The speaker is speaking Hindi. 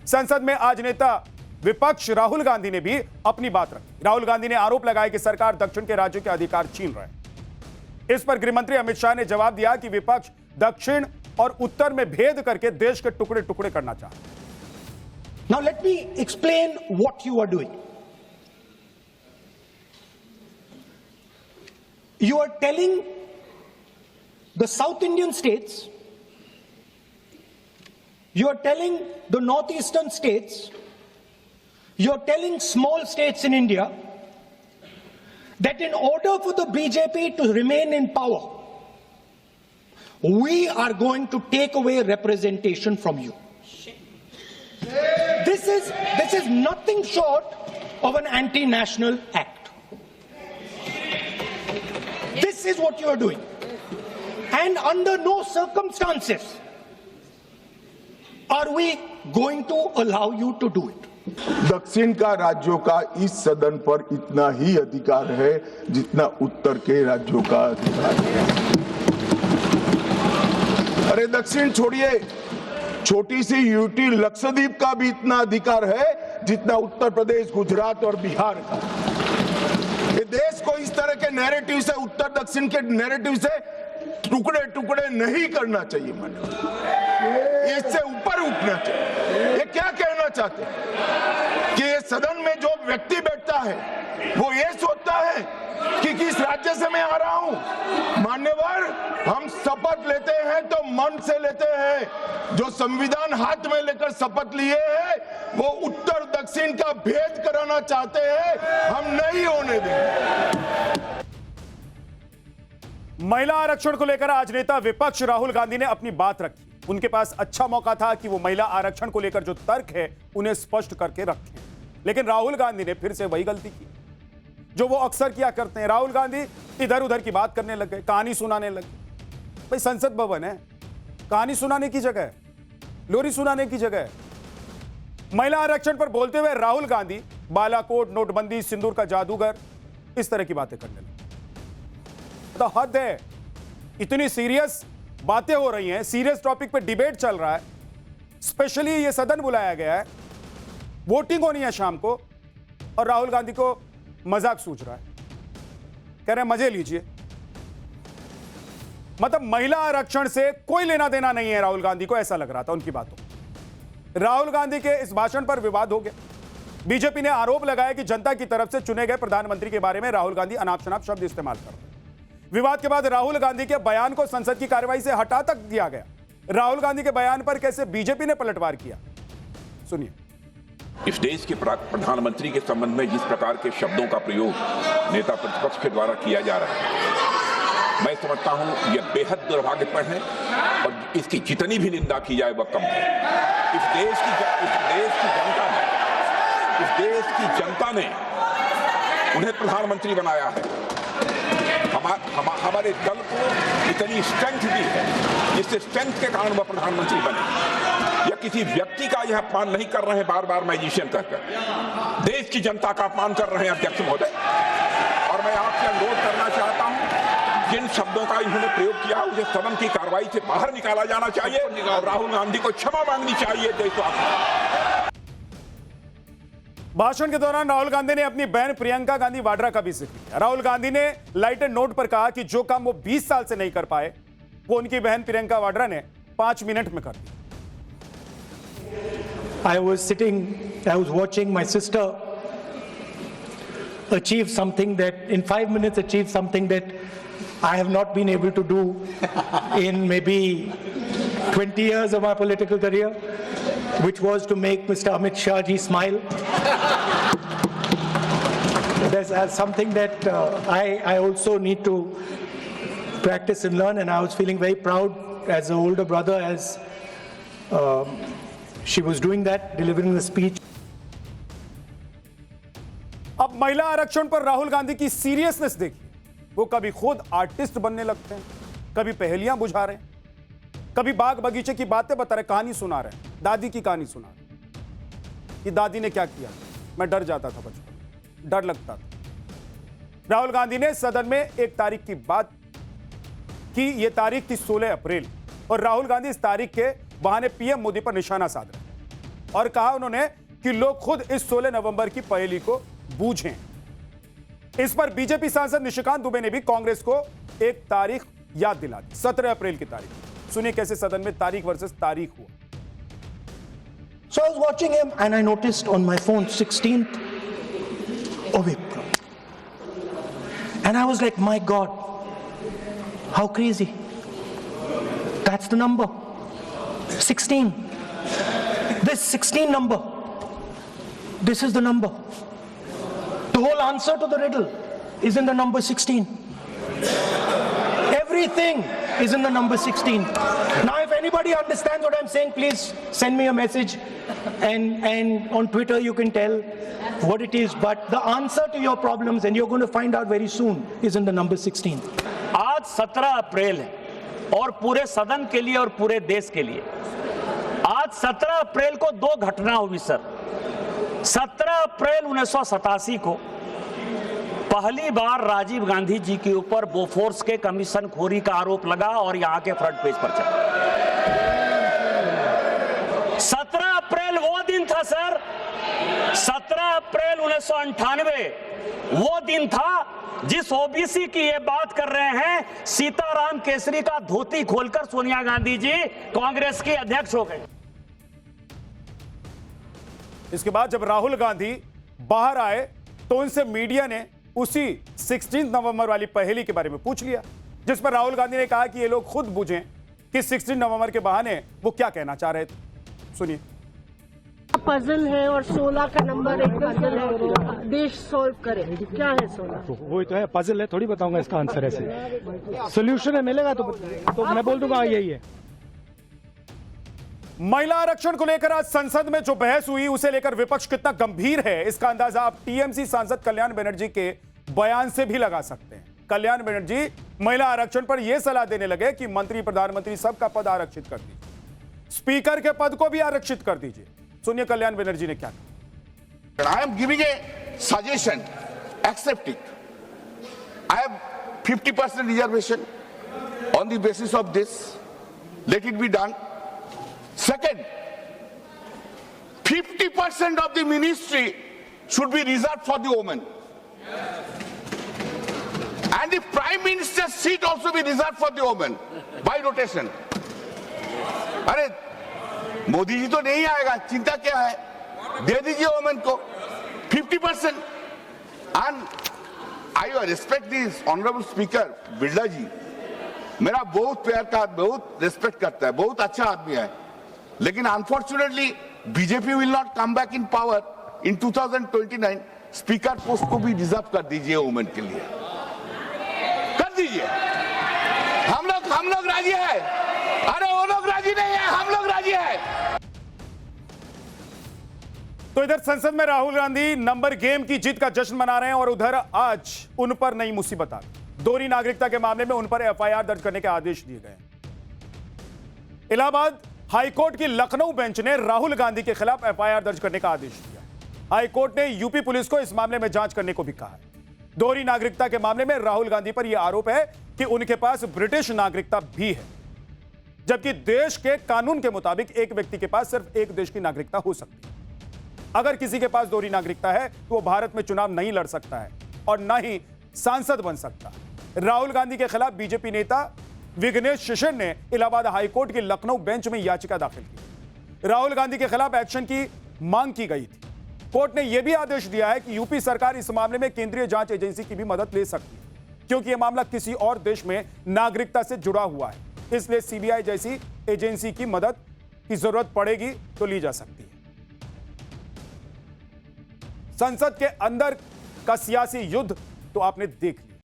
संसद में आज नेता विपक्ष राहुल गांधी ने भी अपनी बात रखी। राहुल गांधी ने आरोप लगाया कि सरकार दक्षिण के राज्यों के अधिकार छीन रहे हैं। इस पर गृहमंत्री अमित शाह ने जवाब दिया कि विपक्ष दक्षिण और उत्तर में भेद करके देश के टुकड़े टुकड़े करना चाहता है। Now let me explain what you are doing. You are telling the South Indian states, you are telling the northeastern states, you are telling small states in India that in order for the BJP to remain in power, we are going to take away representation from you. This is nothing short of an anti-national act. This is what you are doing. And under no circumstances are we going to allow you to do it. दक्षिण का राज्यों का इस सदन पर इतना ही अधिकार है जितना उत्तर के राज्यों का अधिकार है। अरे दक्षिण छोड़िए, छोटी सी यूटी लक्षद्वीप का भी इतना अधिकार है जितना उत्तर प्रदेश, गुजरात और बिहार का। ये देश को इस तरह के नैरेटिव से, उत्तर दक्षिण के नैरेटिव से टुकड़े टुकड़े नहीं करना चाहिए। इससे ऊपर उठना चाहिए। ये क्या कहना चाहते हैं कि ये सदन में जो व्यक्ति बैठता है वो ये सोचता है कि किस राज्य से मैं आ रहा हूं। मान्यवर, हम शपथ लेते हैं तो मन से लेते हैं। जो संविधान हाथ में लेकर शपथ लिए हैं वो उत्तर दक्षिण का भेद कराना चाहते हैं, हम नहीं होने देंगे। महिला आरक्षण को लेकर आज नेता विपक्ष राहुल गांधी ने अपनी बात रखी। उनके पास अच्छा मौका था कि वो महिला आरक्षण को लेकर जो तर्क है उन्हें स्पष्ट करके रखें, लेकिन राहुल गांधी ने फिर से वही गलती की जो वो अक्सर किया करते हैं। राहुल गांधी इधर उधर की बात करने लग गए, कहानी सुनाने लगे। भाई संसद भवन है, कहानी सुनाने की जगह है, लोरी सुनाने की जगह है। महिला आरक्षण पर बोलते हुए राहुल गांधी बालाकोट, नोटबंदी, सिंदूर का जादूगर, इस तरह की बातें करने लगे। तो हद है, इतनी सीरियस बातें हो रही हैं, सीरियस टॉपिक पे डिबेट चल रहा है, स्पेशली ये सदन बुलाया गया है, वोटिंग होनी है शाम को, और राहुल गांधी को मजाक सूझ रहा है। कह रहे हैं मजे लीजिए। मतलब महिला आरक्षण से कोई लेना देना नहीं है राहुल गांधी को, ऐसा लग रहा था उनकी बातों। राहुल गांधी के इस भाषण पर विवाद हो गया। बीजेपी ने आरोप लगाया कि जनता की तरफ से चुने गए प्रधानमंत्री के बारे में राहुल गांधी अनाप शनाप शब्द इस्तेमाल कर रहे हैं। विवाद के बाद राहुल गांधी के बयान को संसद की कार्रवाई से हटा तक दिया गया। राहुल गांधी के बयान पर कैसे बीजेपी ने पलटवार किया, सुनिए। इस देश के प्रधानमंत्री के संबंध में जिस प्रकार के शब्दों का प्रयोग नेता प्रतिपक्ष के द्वारा किया जा रहा है, मैं समझता हूं यह बेहद दुर्भाग्यपूर्ण है और इसकी जितनी भी निंदा की जाए वह कम है। इस देश की जनता ने उन्हें प्रधानमंत्री बनाया है। हमारे दल को इतनी स्ट्रेंथ दी है जिससे स्ट्रेंथ के कारण वह प्रधानमंत्री बने। या किसी व्यक्ति का यह अपमान नहीं कर रहे हैं बार बार मैजिशियन कहकर, देश की जनता का अपमान कर रहे हैं अध्यक्ष महोदय। और मैं आपसे अनुरोध करना चाहता हूं, जिन शब्दों का इन्होंने प्रयोग किया उसे सदन की कार्रवाई से बाहर निकाला जाना चाहिए और राहुल गांधी को क्षमा मांगनी चाहिए देशवासियों। भाषण के दौरान राहुल गांधी ने अपनी बहन प्रियंका गांधी वाड्रा का भी जिक्र किया। राहुल गांधी ने लाइटेड नोट पर कहा कि जो काम वो 20 साल से नहीं कर पाए वो उनकी बहन प्रियंका वाड्रा ने 5 मिनट में कर दिया। I was watching my sister achieve something that in 5 minutes achieve something that I have not been able to do in maybe 20 years of my political career, which was to make Mr. Amit Shah ji smile. There's something that I also need to practice and learn, and I was feeling very proud as an older brother as she was doing that, delivering the speech. अब महिला आरक्षण पर राहुल गांधी की सीरियसनेस देखिए। वो कभी खुद आर्टिस्ट बनने लगते हैं, कभी पहेलियां बुझा रहे हैं, कभी बाग बगीचे की बातें बता रहे, कहानी सुना रहे हैं, दादी की कहानी सुना रहे कि दादी ने क्या किया। मैं डर जाता था बचपन में, डर लगता था। राहुल गांधी ने सदन में एक तारीख की बात की, यह तारीख थी 16 अप्रैल, और राहुल गांधी इस तारीख के बहाने पीएम मोदी पर निशाना साध रहे। और कहा उन्होंने कि लोग खुद इस 16 नवंबर की पहेली को बूझें। इस पर बीजेपी सांसद निशिकांत दुबे ने भी कांग्रेस को एक तारीख याद दिला दी, 17 अप्रैल की तारीख। सुनिए कैसे सदन में तारीख वर्सेस तारीख हुआ। So I was watching him and I noticed on my phone 16th of April. And I was like, my God, how crazy. That's the number. 16. This 16 number. This is the number. The whole answer to the riddle is in the number 16. Everything is in the number 16. Now, if anybody understands what I'm saying, please send me a message, and on Twitter you can tell what it is. But the answer to your problems, and you're going to find out very soon, is in the number 16. आज 17 अप्रैल है और पूरे सदन के लिए और पूरे देश के लिए आज 17 अप्रैल को दो घटना हुई सर। 17 अप्रैल 1987 को पहली बार राजीव गांधी जी के ऊपर बोफोर्स के कमीशन खोरी का आरोप लगा और यहां के फ्रंट पेज पर चला। 17 अप्रैल वो दिन था सर, 17 अप्रैल 1998 वो दिन था जिस ओबीसी की ये बात कर रहे हैं, सीताराम केसरी का धोती खोलकर सोनिया गांधी जी कांग्रेस की अध्यक्ष हो गए। इसके बाद जब राहुल गांधी बाहर आए तो उनसे मीडिया ने उसी 16 नवंबर वाली पहेली के बारे में पूछ लिया, जिस पर राहुल गांधी ने कहा कि ये लोग खुद बुझें कि 16 नवंबर के बहाने वो क्या कहना चाह रहे थे। सुनिए। पजल है और 16 का नंबर एक पजल है, देश सॉल्व करे। क्या है 16? तो वही तो है, पजल है, थोड़ी बताऊंगा इसका आंसर ऐसे। सोल्यूशन है, मिलेगा तो मैं बोल दूंगा यही है। महिला आरक्षण को लेकर आज संसद में जो बहस हुई उसे लेकर विपक्ष कितना गंभीर है, इसका अंदाजा आप टीएमसी सांसद कल्याण बनर्जी के बयान से भी लगा सकते हैं। कल्याण बनर्जी महिला आरक्षण पर यह सलाह देने लगे कि मंत्री प्रधानमंत्री सबका पद आरक्षित कर दीजिए, स्पीकर के पद को भी आरक्षित कर दीजिए। सुनिए कल्याण बनर्जी ने क्या कहा। I am giving a suggestion, accept it. I have 50% reservation on the basis of this. Let it be done. Second, 50% of the ministry should be reserved for the women. And the prime minister's seat also be reserved for the women by rotation. अरे मोदी जी तो नहीं आएगा, चिंता क्या है, दे दीजिए वोमेन को 50%. And I respect this honorable speaker Birla जी, मेरा बहुत प्यार का, बहुत रिस्पेक्ट करता है, बहुत अच्छा आदमी है, लेकिन unfortunately BJP will not come back in power in 2029. Speaker post को भी रिजर्व कर दीजिए वुमेन के लिए, कर दीजिए। हम लोग राजी है, अरे वो लोग राजी नहीं है, हम लोग राजी है। तो इधर संसद में राहुल गांधी नंबर गेम की जीत का जश्न मना रहे हैं और उधर आज उन पर नई मुसीबत आ गई। दोहरी नागरिकता के मामले में उन पर एफआईआर दर्ज करने के आदेश दिए गए। इलाहाबाद हाईकोर्ट की लखनऊ बेंच ने राहुल गांधी के खिलाफ एफआईआर दर्ज करने का आदेश दिया। हाईकोर्ट ने यूपी पुलिस को इस मामले में जांच करने को भी कहा है। दोहरी नागरिकता के मामले में राहुल गांधी पर यह आरोप है कि उनके पास ब्रिटिश नागरिकता भी है, जबकि देश के कानून के मुताबिक एक व्यक्ति के पास सिर्फ एक देश की नागरिकता हो सकती है। अगर किसी के पास दोहरी नागरिकता है तो वो भारत में चुनाव नहीं लड़ सकता है और न ही सांसद बन सकता। राहुल गांधी के खिलाफ बीजेपी नेता विघ्नेश शिशिर ने इलाहाबाद हाईकोर्ट की लखनऊ बेंच में याचिका दाखिल की। राहुल गांधी के खिलाफ एक्शन की मांग की गई थी। कोर्ट ने यह भी आदेश दिया है कि यूपी सरकार इस मामले में केंद्रीय जांच एजेंसी की भी मदद ले सकती है, क्योंकि यह मामला किसी और देश में नागरिकता से जुड़ा हुआ है, इसलिए सीबीआई जैसी एजेंसी की मदद की जरूरत पड़ेगी तो ली जा सकती है। संसद के अंदर का सियासी युद्ध तो आपने देख लिया।